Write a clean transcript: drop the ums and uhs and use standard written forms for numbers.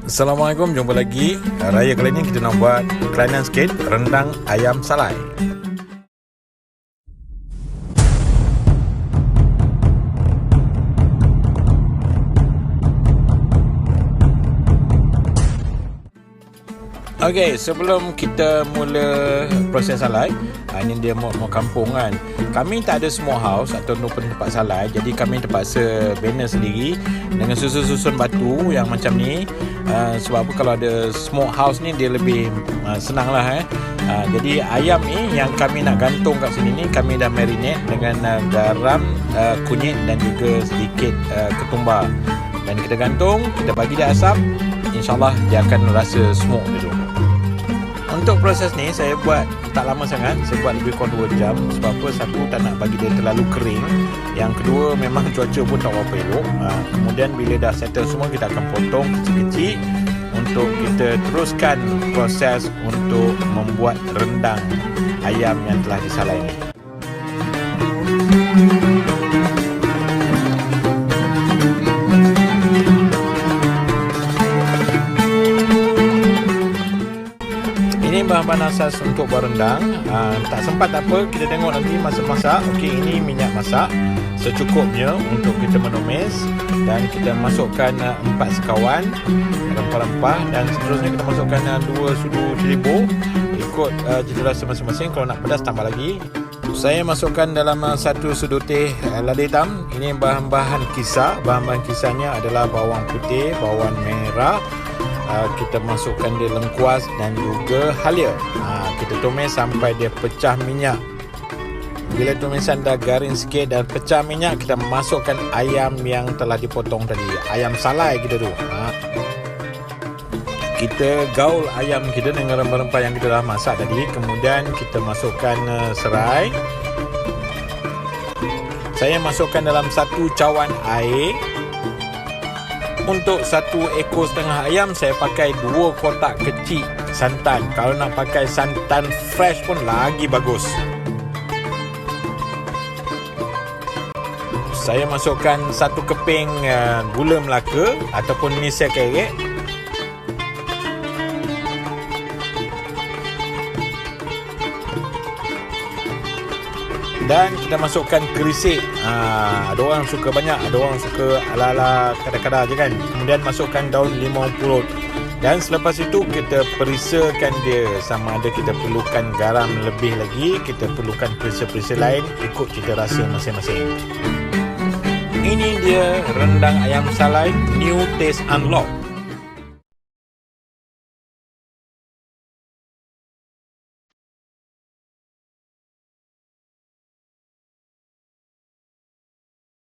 Assalamualaikum, jumpa lagi. Raya kali ni kita nak buat kelainan sikit, rendang ayam salai. Okey, sebelum kita mula proses salai, ini dia mau kampung kan. Kami tak ada smoke house atau tempat salai, jadi kami terpaksa banner sendiri dengan susun batu yang macam ni. Sebab apa, kalau ada smoke house ni dia lebih senang lah. Jadi ayam ni yang kami nak gantung kat sini ni, kami dah marinate dengan garam, kunyit dan juga sedikit ketumbar. Dan kita gantung, kita bagi dia asap, InsyaAllah dia akan rasa smoke dulu. Untuk proses ni saya buat tak lama sangat, saya buat lebih kurang 2 jam. Sebab apa, satu, tak nak bagi dia terlalu kering. Yang kedua, memang cuaca pun tak berapa elok. Kemudian bila dah settle semua, kita akan potong kecil-kecil untuk kita teruskan proses untuk membuat rendang ayam yang telah disalai ni. Ini bahan-bahan asas untuk buat rendang. Tak sempat tak apa, kita tengok nanti masa masak. Okey, ini minyak masak secukupnya untuk kita menumis, dan kita masukkan 4 sekawan rempah-rempah, dan seterusnya kita masukkan 2 sudu cili bawang ikut cita rasa masing-masing. Kalau nak pedas tambah lagi. Saya masukkan dalam 1 sudu teh lada hitam. Ini bahan-bahan kisar. Bahan-bahan kisarnya adalah bawang putih, bawang merah, kita masukkan dia lengkuas dan juga halia. Kita tumis sampai dia pecah minyak. Bila tumisan dah garing sikit dan pecah minyak, kita masukkan ayam yang telah dipotong tadi, ayam salai kita tu. Kita gaul ayam kita dengan rempah-rempah yang kita dah masak tadi. Kemudian kita masukkan serai. Saya masukkan dalam 1 cawan air. Untuk 1 ekor setengah ayam, saya pakai 2 kotak kecil santan. Kalau nak pakai santan fresh pun lagi bagus. Saya masukkan 1 keping gula Melaka ataupun misir kerek. Dan kita masukkan kerisik. Ada orang suka banyak, ada orang suka ala-ala kadar-kadar je kan. Kemudian masukkan daun limau purut. Dan selepas itu kita perisakan dia, sama ada kita perlukan garam lebih lagi, kita perlukan perisa-perisa lain, ikut cita rasa masing-masing. Ini dia rendang ayam salai New Taste Unlock.